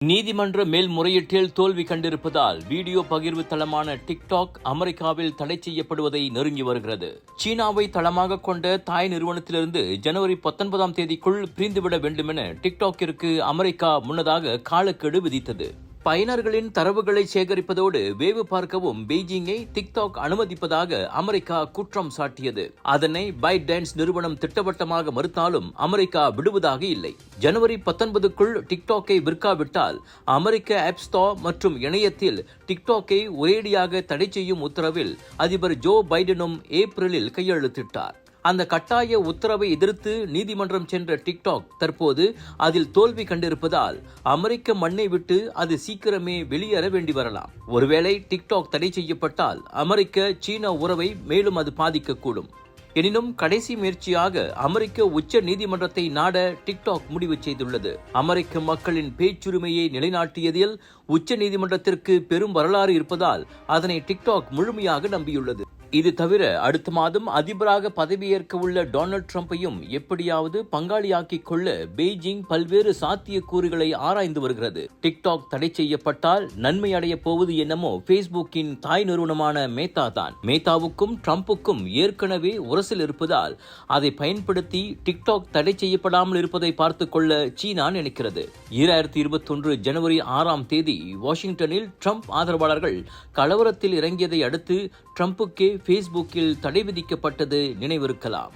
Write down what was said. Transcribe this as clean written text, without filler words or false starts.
நீதிமன்ற மேல்முறையீட்டில் தோல்வி கண்டிருப்பதால் வீடியோ பகிர்வு தளமான டிக்டாக் அமெரிக்காவில் தடை செய்யப்படுவதை நெருங்கி வருகிறது. சீனாவை தளமாக கொண்ட தாய் நிறுவனத்திலிருந்து ஜனவரி 19ஆம் தேதிக்குள் பிரிந்துவிட வேண்டுமென டிக்டாக்கிற்கு அமெரிக்கா முன்னதாக காலக்கெடு விதித்தது. பயனர்களின் தரவுகளை சேகரிப்பதோடு வேவு பார்க்கவும் பெய்ஜிங்கை டிக்டாக் அனுமதிப்பதாக அமெரிக்கா குற்றம் சாட்டியது. அதனை பைட்டான்ஸ் நிறுவனம் திட்டவட்டமாக மறுத்தாலும் அமெரிக்கா விடுவதாக இல்லை. ஜனவரி 19க்குள் டிக்டாக்கை விற்காவிட்டால் அமெரிக்க ஆப் ஸ்டோர் மற்றும் இணையத்தில் டிக்டாக்கை ஒரேடியாக தடை செய்யும் உத்தரவில் அதிபர் ஜோ பைடனும் ஏப்ரலில் கையெழுத்திட்டார். அந்த கட்டாய உத்தரவை எதிர்த்து நீதிமன்றம் சென்ற டிக்டாக் தற்போது அதில் தோல்வி கண்டிருப்பதால் அமெரிக்க மண்ணை விட்டு அது சீக்கிரமே வெளியேற வேண்டி வரலாம். ஒருவேளை டிக்டாக் தடை செய்யப்பட்டால் அமெரிக்க சீன உறவை மேலும் அது பாதிக்கக்கூடும். எனினும் கடைசி முயற்சியாக அமெரிக்க உச்ச நீதிமன்றத்தை நாட டிக்டாக் முடிவு செய்துள்ளது. அமெரிக்க மக்களின் பேச்சுரிமையை நிலைநாட்டியதில் உச்ச நீதிமன்றத்திற்கு பெரும் வரலாறு இருப்பதால் அதனை டிக்டாக் முழுமையாக நம்பியுள்ளது. இது தவிர அடுத்த மாதம் அதிபராக பதவியேற்க உள்ள டொனால்ட் ட்ரம்பையும் எப்படியாவது பங்காளியாக்கிக் கொள்ள பெய்ஜிங் பல்வேறு சாத்தியக்கூறுகளை ஆராய்ந்து வருகிறது. டிக்டாக் தடை செய்யப்பட்டால் நன்மை அடைய போவது என்னமோ பேஸ்புக்கின் தாய் நிறுவனமான மேத்தா தான். மேத்தாவுக்கும் ட்ரம்புக்கும் ஏற்கனவே உரசல் இருப்பதால் அதை பயன்படுத்தி டிக்டாக் தடை செய்யப்படாமல் இருப்பதை பார்த்துக் கொள்ள சீனா நினைக்கிறது. 2021 ஜனவரி 6ஆம் தேதி வாஷிங்டனில் ட்ரம்ப் ஆதரவாளர்கள் கலவரத்தில் இறங்கியதை அடுத்து ட்ரம்புக்கே பேஸ்புக்கில் தடை விதிக்கப்பட்டது நினைவிருக்கலாம்.